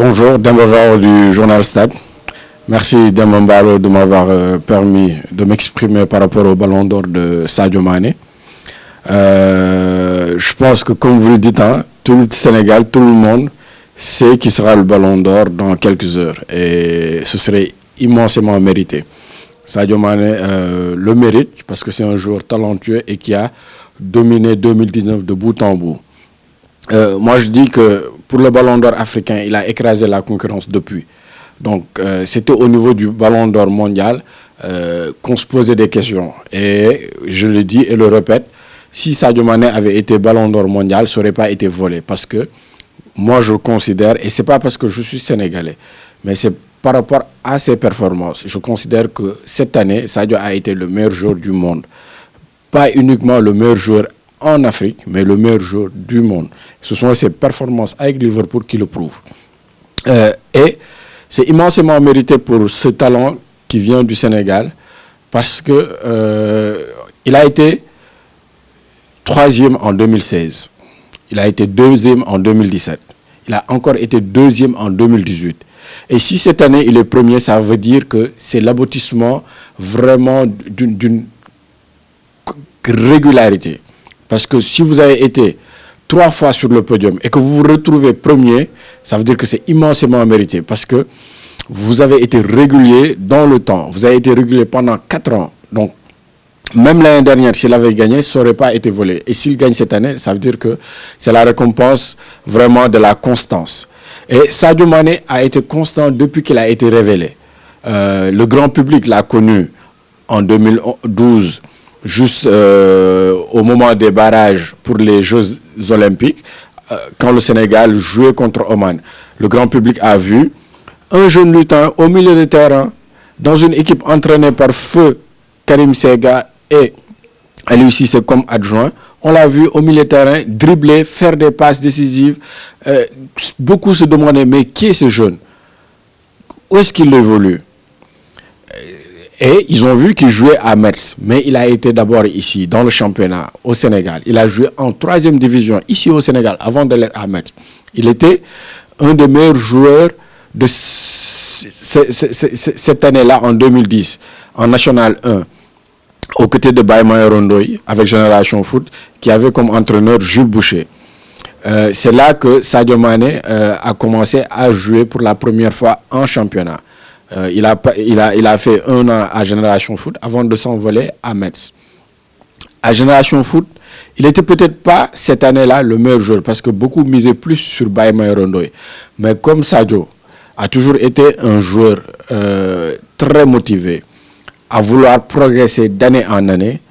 Bonjour, Demba Barrow du journal Stade. Merci Demba Barrow de m'avoir permis de m'exprimer par rapport au ballon d'or de Sadio Mané. Je pense que comme vous le dites, tout le Sénégal, tout le monde sait qui sera le ballon d'or dans quelques heures. Et ce serait immensément mérité. Sadio Mané le mérite parce que c'est un joueur talentueux et qui a dominé 2019 de bout en bout. Moi, je dis que pour le ballon d'or africain, il a écrasé la concurrence depuis. Donc, c'était au niveau du ballon d'or mondial qu'on se posait des questions. Et je le dis et le répète, si Sadio Mané avait été ballon d'or mondial, ça n'aurait pas été volé. Parce que moi, je considère, et ce n'est pas parce que je suis sénégalais, mais c'est par rapport à ses performances. Je considère que cette année, Sadio a été le meilleur joueur du monde. Pas uniquement le meilleur joueur en Afrique, mais le meilleur joueur du monde. Ce sont ses performances avec Liverpool qui le prouvent. Et c'est immensément mérité pour ce talent qui vient du Sénégal, parce que il a été troisième en 2016. Il a été deuxième en 2017. Il a encore été deuxième en 2018. Et si cette année il est premier, ça veut dire que c'est l'aboutissement vraiment d'une régularité. Parce que si vous avez été 3 fois sur le podium et que vous vous retrouvez premier, ça veut dire que c'est immensément mérité. Parce que vous avez été régulier dans le temps. Vous avez été régulier pendant 4 ans. Donc, même l'année dernière, s'il avait gagné, ça n'aurait pas été volé. Et s'il gagne cette année, ça veut dire que c'est la récompense vraiment de la constance. Et Sadio Mané a été constant depuis qu'il a été révélé. Le grand public l'a connu en 2012, juste au moment des barrages pour les Jeux Olympiques, quand le Sénégal jouait contre Oman. Le grand public a vu un jeune lutin au milieu de terrain, dans une équipe entraînée par feu Karim Sega et Aliou Cissé comme adjoint. On l'a vu au milieu de terrain dribbler, faire des passes décisives. Beaucoup se demandaient, mais qui est ce jeune? Où est-ce qu'il évolue? Et ils ont vu qu'il jouait à Metz. Mais il a été d'abord ici, dans le championnat, au Sénégal. Il a joué en 3e division, ici au Sénégal, avant d'aller à Metz. Il était un des meilleurs joueurs de cette année-là, en 2010, en National 1, aux côtés de Baye Rondoy, avec Génération Foot, qui avait comme entraîneur Jules Boucher. C'est là que Sadio Mané a commencé à jouer pour la première fois en championnat. Il a fait 1 an à Génération Foot avant de s'envoler à Metz. À Génération Foot, il n'était peut-être pas cette année-là le meilleur joueur parce que beaucoup misaient plus sur Baye Rondoy. Mais comme Sadio a toujours été un joueur très motivé à vouloir progresser d'année en année,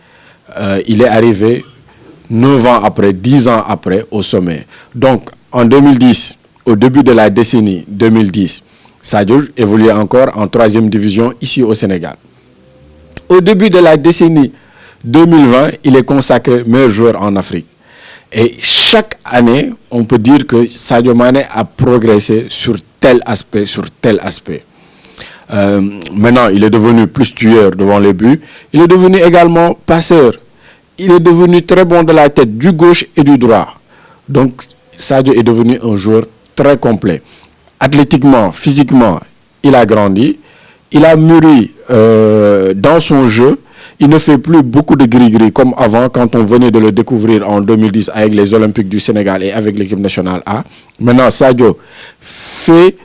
il est arrivé 9 ans après, 10 ans après au sommet. Donc en 2010, au début de la décennie 2010, Sadio évoluait encore en 3e division ici au Sénégal. Au début de la décennie 2020, il est consacré meilleur joueur en Afrique. Et chaque année, on peut dire que Sadio Mané a progressé sur tel aspect, sur tel aspect. Maintenant, il est devenu plus tueur devant les buts. Il est devenu également passeur. Il est devenu très bon de la tête, du gauche et du droit. Donc, Sadio est devenu un joueur très complet. Athlétiquement, physiquement, il a grandi. Il a mûri dans son jeu. Il ne fait plus beaucoup de gris-gris comme avant quand on venait de le découvrir en 2010 avec les Olympiques du Sénégal et avec l'équipe nationale A. Maintenant, Sadio fait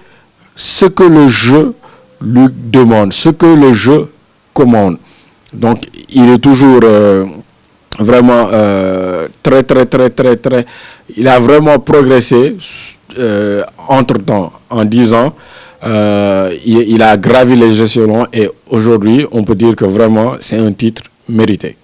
ce que le jeu lui demande, ce que le jeu commande. Donc, il est toujours vraiment très... Il a vraiment progressé entre-temps, en 10 ans. Il a gravi les échelons et aujourd'hui, on peut dire que vraiment, c'est un titre mérité.